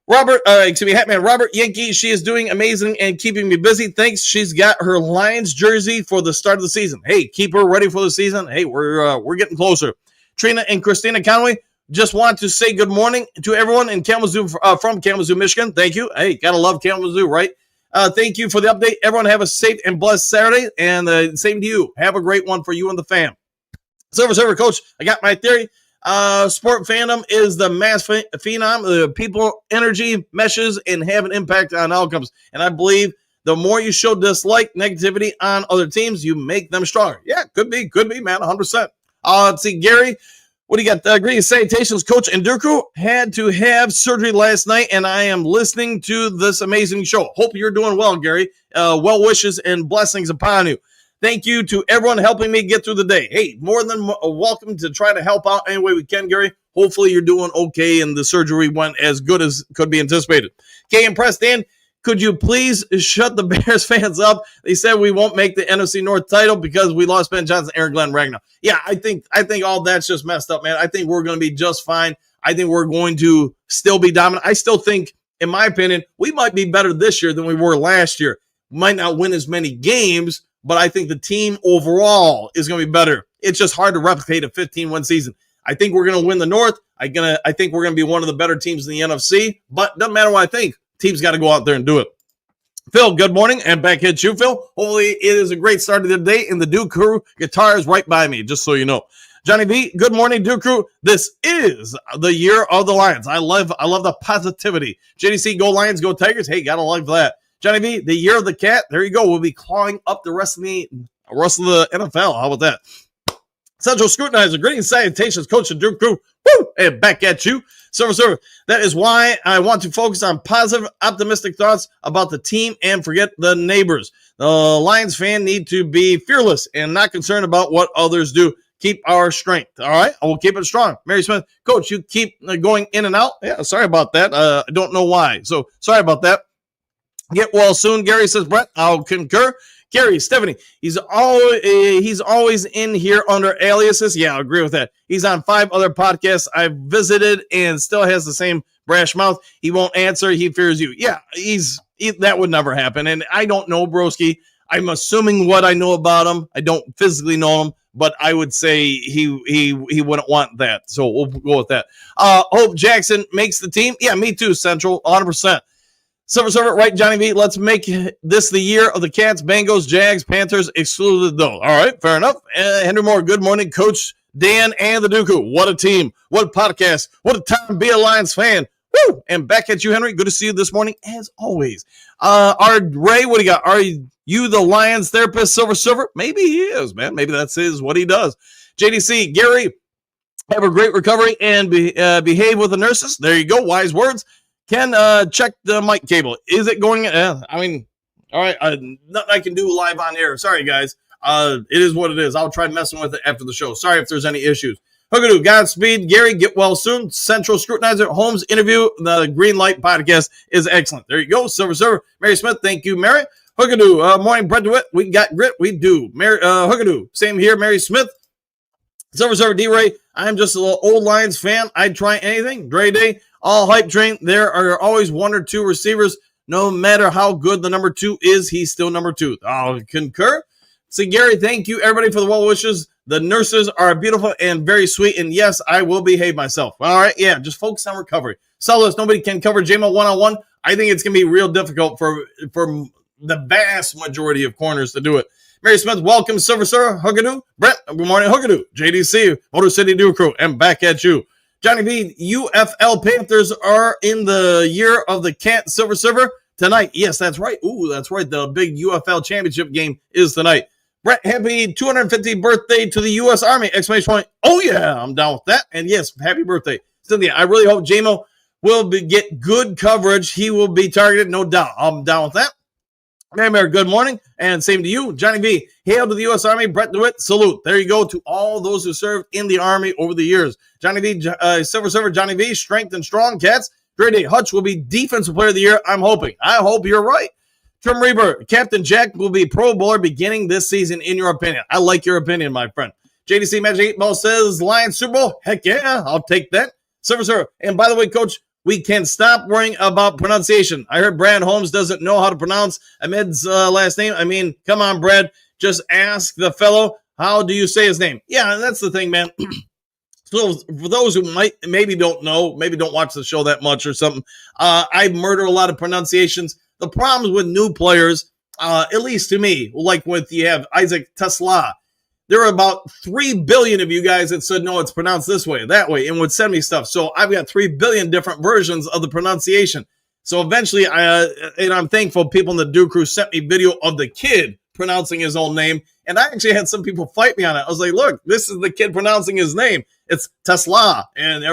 Robert, Hatman Robert Yankee, she is doing amazing and keeping me busy. Thanks. She's got her Lions jersey for the start of the season. Hey, keep her ready for the season. Hey, we're getting closer. Trina and Christina Conway, just want to say good morning to everyone in Kalamazoo, from Kalamazoo, Michigan. Thank you. Hey, gotta love Kalamazoo, right? Thank you for the update. Everyone have a safe and blessed Saturday, and same to you. Have a great one for you and the fam. Server, Coach, I got my theory. Sport fandom is the mass phenom. The people energy meshes and have an impact on outcomes. And I believe the more you show dislike, negativity on other teams, you make them stronger. Yeah, could be, man, 100%. Let's see, Gary, what do you got? Greetings, salutations, Coach Nduku. Had to have surgery last night, and I am listening to this amazing show. Hope you're doing well, Gary. Well wishes and blessings upon you. Thank you to everyone helping me get through the day. Hey, more than welcome to try to help out any way we can, Gary. Hopefully you're doing okay and the surgery went as good as could be anticipated. Okay, impressed, Dan. Could you please shut the Bears fans up? They said we won't make the NFC North title because we lost Ben Johnson, Aaron Glenn, Ragnar. Yeah, I think all that's just messed up, man. I think we're going to be just fine. I think we're going to still be dominant. I still think, in my opinion, we might be better this year than we were last year. Might not win as many games, but I think the team overall is going to be better. It's just hard to replicate a 15-win season. I think we're going to win the North. I think we're going to be one of the better teams in the NFC, but doesn't matter what I think. Team's got to go out there and do it. Phil, good morning, and back at you, Phil. Hopefully it is a great start of the day, and the Duke Crew guitar is right by me, just so you know. Johnny V, good morning, Duke Crew. This is the year of the Lions. I love the positivity. JDC, go Lions, go Tigers. Hey, gotta love that. Johnny V, the year of the cat. There you go. We'll be clawing up the rest of the NFL. How about that? Central Scrutinizer, greetings, salutations, Coach and Duke Crew. Woo! And back at you. Server. That is why I want to focus on positive, optimistic thoughts about the team and forget the neighbors. The Lions fan need to be fearless and not concerned about what others do. Keep our strength. All right? I will keep it strong. Mary Smith, Coach, you keep going in and out. Yeah, sorry about that. I don't know why. So sorry about that. Get well soon, Gary says. Brett, I'll concur. Gary, Stephanie, he's always in here under aliases. Yeah, I agree with that. He's on 5 other podcasts I've visited and still has the same brash mouth. He won't answer. He fears you. Yeah, that would never happen. And I don't know, broski. I'm assuming what I know about him. I don't physically know him, but I would say he wouldn't want that. So we'll go with that. Hope Jackson makes the team. Yeah, me too, Central, 100%. Server, right, Johnny V. Let's make this the year of the Cats, Bengals, Jags, Panthers, excluded though. All right, fair enough. Henry Moore, good morning, Coach Dan and the Dooku. What a team. What a podcast. What a time to be a Lions fan. Woo! And back at you, Henry. Good to see you this morning, as always. Ray, what do you got? Are you the Lions therapist, Server? Maybe he is, man. Maybe that's what he does. JDC, Gary, have a great recovery and behave with the nurses. There you go. Wise words. Ken, check the mic cable. Is it going? All right. Nothing I can do live on air. Sorry, guys. It is what it is. I'll try messing with it after the show. Sorry if there's any issues. Hookadoo, Godspeed, Gary, get well soon. Central Scrutinizer, Holmes interview. The Green Light podcast is excellent. There you go. Server. Mary Smith, thank you, Mary. Hookadoo, morning, Brett DeWitt. We got grit. We do. Mary, Hookadoo, same here, Mary Smith. Server, D-Ray, I'm just a little old Lions fan. I'd try anything. Dre Day. All hype train. There are always 1 or 2 receivers. No matter how good the number 2 is, he's still number 2. I'll concur. See, Gary, thank you, everybody, for the well wishes. The nurses are beautiful and very sweet. And yes, I will behave myself. All right. Yeah. Just focus on recovery. Sellers, nobody can cover JMO one-on-one. I think it's going to be real difficult for the vast majority of corners to do it. Mary Smith, welcome, Server, Hookadoo. Brett, good morning, Hookadoo. JDC, Motor City Dew Crew, and back at you. Johnny V, UFL Panthers are in the year of the cat, Server tonight. Yes, that's right. Ooh, that's right. The big UFL championship game is tonight. Brett, happy 250th birthday to the U.S. Army! Exclamation point. Oh, yeah, I'm down with that. And yes, happy birthday. Cynthia, I really hope JMO will get good coverage. He will be targeted, no doubt. I'm down with that. Mary, good morning, and same to you. Johnny V, hail to the U.S. Army. Brett DeWitt, salute. There you go to all those who served in the Army over the years. Johnny V, Silver Server, Johnny V, strength and strong, cats. Great day. Hutch will be Defensive Player of the Year, I'm hoping. I hope you're right. Trim Reaper, Captain Jack will be Pro Bowler beginning this season, in your opinion. I like your opinion, my friend. JDC Magic 8 Ball says, Lions Super Bowl. Heck yeah, I'll take that. Silver Server. And by the way, Coach, we can stop worrying about pronunciation. I heard Brad Holmes doesn't know how to pronounce Ahmed's last name. I mean, come on, Brad. Just ask the fellow, how do you say his name? Yeah, that's the thing, man. So for those who maybe don't know, maybe don't watch the show that much or something, I murder a lot of pronunciations. The problems with new players, at least to me, like with you have Isaac Tesla, there are about 3 billion of you guys that said, no, it's pronounced this way, that way, and would send me stuff. So I've got 3 billion different versions of the pronunciation. So eventually, and I'm thankful people in the Duke Crew sent me video of the kid pronouncing his own name. And I actually had some people fight me on it. I was like, look, this is the kid pronouncing his name. It's Tesla. And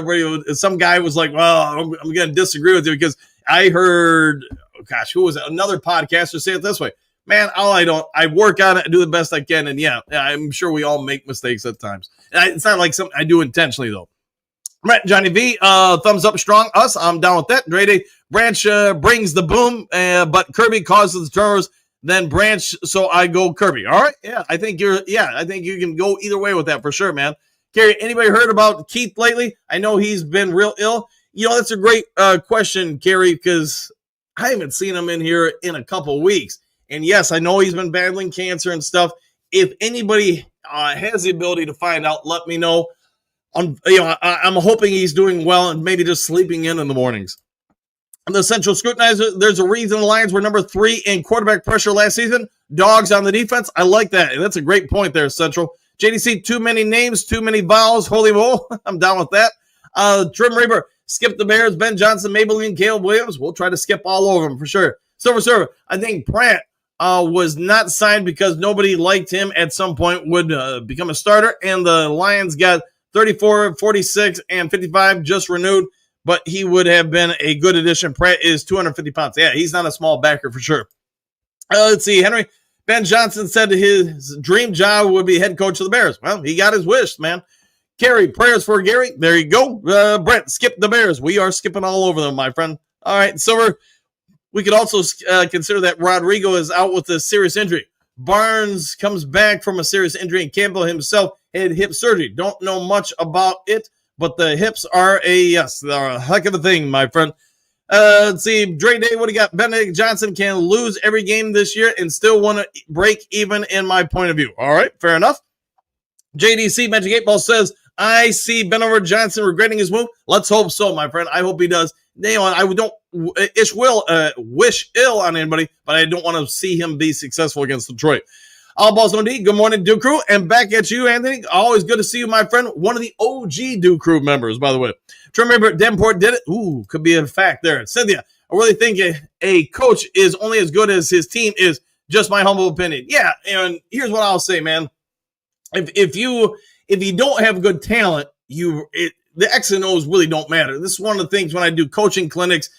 some guy was like, well, I'm going to disagree with you because I heard, who was it? Another podcaster say it this way. Man, I work on it, I do the best I can, and yeah, I'm sure we all make mistakes at times. It's not like something I do intentionally, though. Right, Johnny V, thumbs up strong, us, I'm down with that. Grady, Branch brings the boom, but Kirby causes the turnovers, then Branch, so I go Kirby. All right, I think you can go either way with that for sure, man. Gary, anybody heard about Keith lately? I know he's been real ill. You know, that's a great question, Gary, because I haven't seen him in here in a couple weeks. And yes, I know he's been battling cancer and stuff. If anybody has the ability to find out, let me know. I'm hoping he's doing well and maybe just sleeping in the mornings. And the Central Scrutinizer, there's a reason the Lions were number 3 in quarterback pressure last season. Dogs on the defense. I like that. That's a great point there, Central. JDC, too many names, too many vowels. Holy moly. I'm down with that. Trim Reaper, skip the Bears, Ben Johnson, Maybelline, Caleb Williams. We'll try to skip all over them for sure. Silver Server, I think Pratt was not signed because nobody liked him at some point, would become a starter, and the Lions got 34, 46, and 55 just renewed, but he would have been a good addition. Pratt is 250 pounds. Yeah, he's not a small backer for sure. Let's see, Henry. Ben Johnson said his dream job would be head coach of the Bears. Well, he got his wish, man. Gary, prayers for Gary. There you go. Brent, skip the Bears. We are skipping all over them, my friend. All right, Silver. We could also consider that Rodrigo is out with a serious injury. Barnes comes back from a serious injury, and Campbell himself had hip surgery. Don't know much about it, but the hips are they're a heck of a thing, my friend. Let's see, Dre Day, what do you got? Benedict Johnson can lose every game this year and still want to break even in my point of view. All right, fair enough. JDC Magic 8 Ball says, I see Benedict Johnson regretting his move. Let's hope so, my friend. I hope he does. You know, I don't wish ill on anybody, but I don't want to see him be successful against Detroit. All balls no D. Good morning, Duke Crew. And back at you, Anthony. Always good to see you, my friend. One of the OG Duke Crew members, by the way. Remember, Davenport did it. Ooh, could be a fact there. Cynthia, I really think a coach is only as good as his team is. Just my humble opinion. Yeah, and here's what I'll say, man. If you don't have good talent, the X and O's really don't matter. This is one of the things when I do coaching clinics,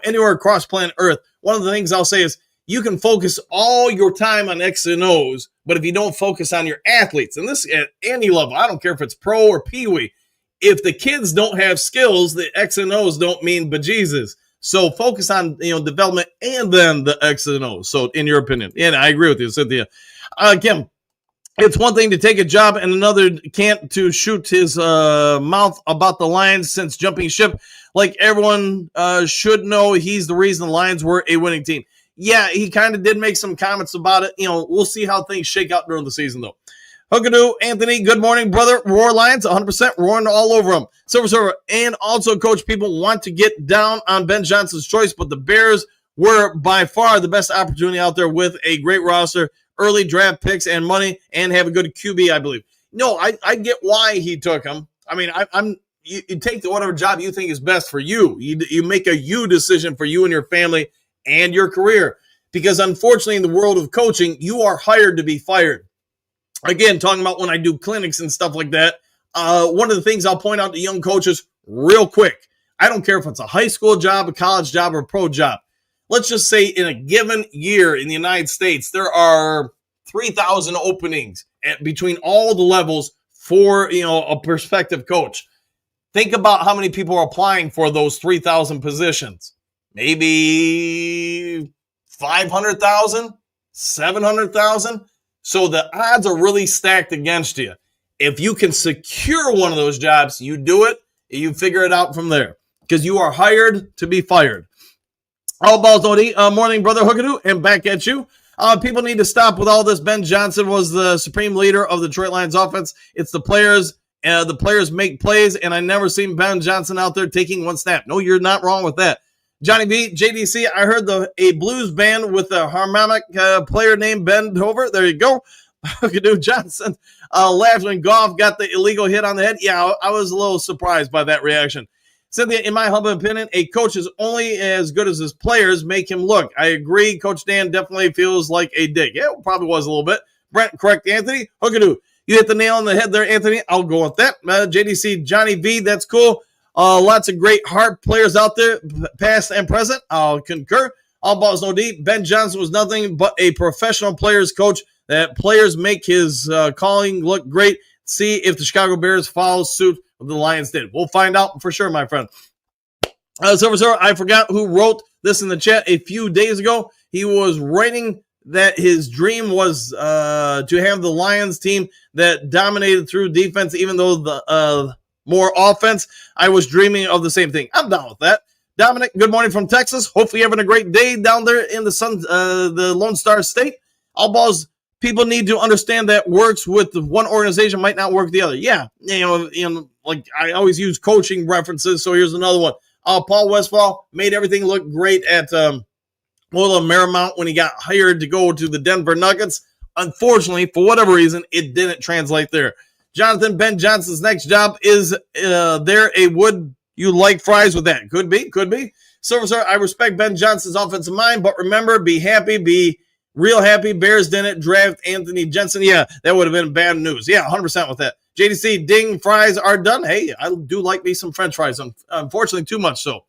anywhere across planet Earth. One of the things I'll say is you can focus all your time on X and O's, but if you don't focus on your athletes, and this at any level, I don't care if it's pro or peewee, if the kids don't have skills, the X and O's don't mean bejesus. So focus on development and then the X and O's. So in your opinion, and I agree with you, Cynthia. Kim, it's one thing to take a job and another can't to shoot his mouth about the Lions since jumping ship. Like everyone should know, he's the reason the Lions were a winning team. Yeah, he kind of did make some comments about it. We'll see how things shake out during the season, though. Hookadoo, Anthony, good morning, brother. Roar Lions, 100% roaring all over them. Silver Server, and also, Coach, people want to get down on Ben Johnson's choice, but the Bears were by far the best opportunity out there with a great roster, early draft picks and money, and have a good QB, I believe. No, I get why he took him. I mean, you take whatever job you think is best for you. You make a you decision for you and your family and your career. Because unfortunately, in the world of coaching, you are hired to be fired. again, talking about when I do clinics and stuff like that, one of the things I'll point out to young coaches real quick, I don't care if it's a high school job, a college job, or a pro job. Let's just say in a given year in the United States, there are 3,000 openings between all the levels for, a prospective coach. Think about how many people are applying for those 3,000 positions. Maybe 500,000, 700,000. So the odds are really stacked against you. If you can secure one of those jobs, you do it, you figure it out from there because you are hired to be fired. All balls don't eat. Morning, brother Hookadoo, and back at you. People need to stop with all this. Ben Johnson was the supreme leader of the Detroit Lions offense. It's the players. The players make plays, and I never seen Ben Johnson out there taking one snap. No, you're not wrong with that. Johnny B, JDC, I heard a blues band with a harmonic player named Ben Dover. There you go. Hookadoo Johnson laughed when Goff got the illegal hit on the head. Yeah, I was a little surprised by that reaction. Cynthia, in my humble opinion, a coach is only as good as his players make him look. I agree. Coach Dan definitely feels like a dick. Yeah, it probably was a little bit. Brent, correct Anthony. Hookadoo, you hit the nail on the head there, Anthony. I'll go with that. JDC, Johnny V, that's cool. Lots of great heart players out there, past and present. I'll concur. All balls no deep. Ben Johnson was nothing but a professional players coach. That players make his calling look great. See if the Chicago Bears follow suit what the Lions did. We'll find out for sure, my friend. Silver Sir, I forgot who wrote this in the chat a few days ago. He was writing that his dream was to have the Lions team that dominated through defense, even though the more offense. I was dreaming of the same thing. I'm down with that. Dominic, good morning from Texas. Hopefully you're having a great day down there in the Lone Star State. All balls. People need to understand that works with one organization might not work with the other. Yeah, like I always use coaching references. So here's another one. Paul Westphal made everything look great at Marymount when he got hired to go to the Denver Nuggets. Unfortunately, for whatever reason, it didn't translate there. Jonathan, Ben Johnson's next job is there a would you like fries with that? Could be. Silver Sir, I respect Ben Johnson's offensive mind, but remember, be happy, be real happy. Bears didn't draft Anthony Jensen. Yeah, that would have been bad news. Yeah, 100% with that. JDC, ding, fries are done. Hey, I do like me some French fries. Unfortunately, too much so.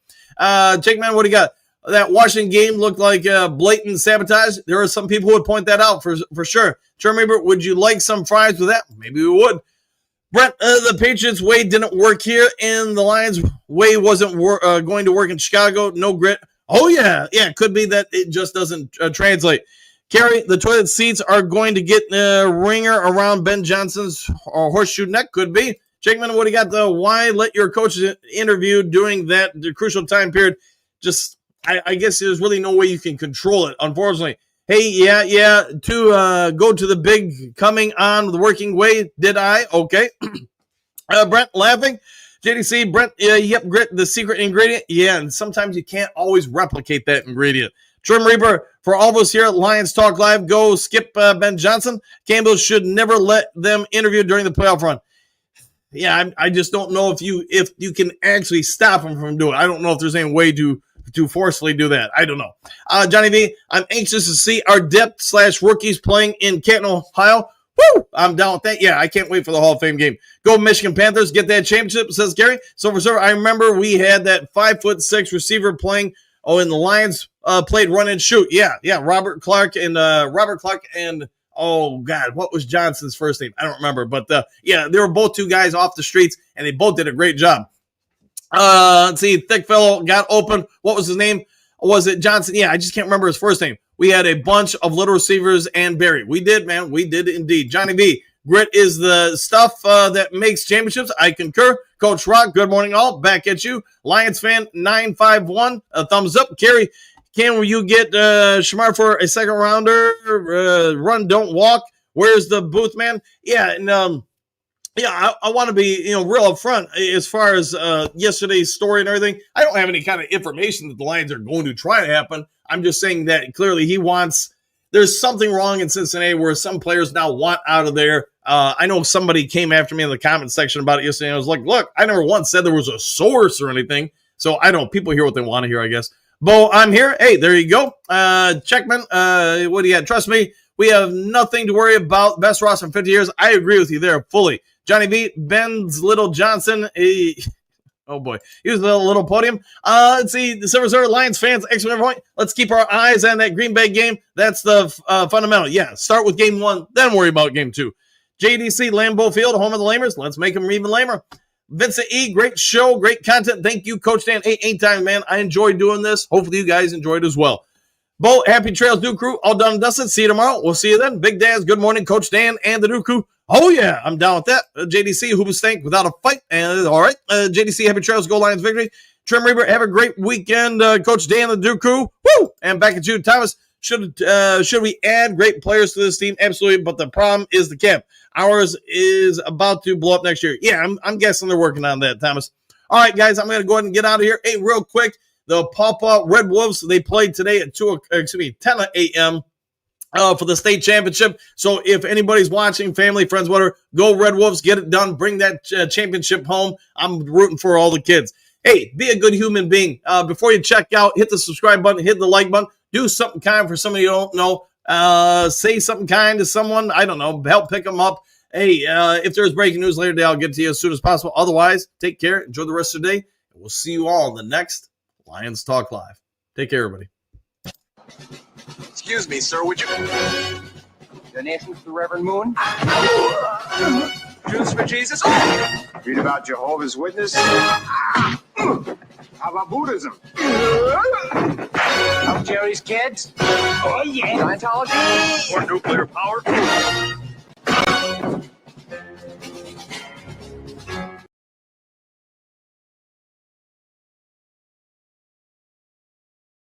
Jake Man, what do you got? That Washington game looked like blatant sabotage. There are some people who would point that out for sure. Remember, would you like some fries with that? Maybe we would. Brett, the Patriots way didn't work here, and the Lions way wasn't going to work in Chicago. No grit. Oh, yeah. Yeah, it could be that it just doesn't translate. Kerry, the toilet seats are going to get a ringer around Ben Johnson's horseshoe neck. Could be. Jakeman, what do you got? Why let your coaches interview during the crucial time period? Just, I guess there's really no way you can control it, unfortunately. Hey, yeah, to go to the big coming on the working way, did I? Okay. Brent, laughing. JDC, Brent, yep, grit, the secret ingredient. Yeah, and sometimes you can't always replicate that ingredient. Trim Reaper, for all of us here at Lions Talk Live, go skip Ben Johnson. Campbell should never let them interview during the playoff run. Yeah, I just don't know if you can actually stop him from doing it. I don't know if there's any way to forcefully do that. I don't know. Johnny V, I'm anxious to see our depth / rookies playing in Canton, Ohio. Woo! I'm down with that. Yeah, I can't wait for the Hall of Fame game. Go Michigan Panthers, get that championship, says Gary. Silver Sir, I remember we had that 5'6" receiver playing. Oh, and the Lions played run and shoot. Yeah. Robert Clark and oh God, what was Johnson's first name? I don't remember, but they were both two guys off the streets, and they both did a great job. Let's see, thick fellow got open. What was his name? Was it Johnson? Yeah, I just can't remember his first name. We had a bunch of little receivers and Barry. We did, man. We did indeed. Johnny B, grit is the stuff that makes championships. I concur. Coach Rock, good morning all. Back at you. Lions fan 951, a thumbs up. Kerry, can you get Shamar for a second rounder? Run, don't walk. Where's the booth, man? Yeah, and I want to be real upfront as far as yesterday's story and everything. I don't have any kind of information that the Lions are going to try to happen. I'm just saying that clearly there's something wrong in Cincinnati where some players now want out of there. I know somebody came after me in the comment section about it yesterday. And I was like, look, I never once said there was a source or anything. So I don't. People hear what they want to hear, I guess. Bo, I'm here. Hey, there you go. Checkman, what do you got? Trust me, We have nothing to worry about. Best roster in 50 years. I agree with you there fully. Johnny B, Ben's Little Johnson. Oh boy, here's the little podium. Let's see, the Silver Surfer Lions fans, excellent point. Let's keep our eyes on that Green Bay game. That's the fundamental. Yeah, start with game 1, then worry about game 2. JDC, Lambeau Field, home of the Lamers. Let's make them even lamer. Vincent E, great show, great content. Thank you, Coach Dan. Eight times, man. I enjoyed doing this. Hopefully you guys enjoyed as well. Bo, happy trails, new crew. All done and dusted. See you tomorrow. We'll see you then. Big Daz, good morning, Coach Dan and the new crew. Oh, yeah, I'm down with that. JDC, who was stank without a fight. And all right, JDC, happy trails, go Lions victory. Trim Reaper, have a great weekend, Coach Dan and the new crew. Woo! And back at you, Thomas. Should we add great players to this team? Absolutely, but the problem is the cap. Ours is about to blow up next year. Yeah, I'm guessing they're working on that, Thomas. All right, guys, I'm going to go ahead and get out of here. Hey, real quick, the Pawpaw Red Wolves, they played today at 10 a.m. For the state championship. So if anybody's watching, family, friends, whatever, go Red Wolves, get it done, bring that championship home. I'm rooting for all the kids. Hey, be a good human being. Before you check out, hit the subscribe button, hit the like button. Do something kind for somebody you don't know. Say something kind to someone. I don't know. Help pick them up. Hey, if there's breaking news later today, I'll get to you as soon as possible. Otherwise, take care. Enjoy the rest of the day. And we'll see you all in the next Lions Talk Live. Take care, everybody. Excuse me, sir, would you... Donations to Reverend Moon? Jews for Jesus? Read about Jehovah's Witness? How about Buddhism? Of Jerry's kids? Oh, yeah. Scientology? Or nuclear power?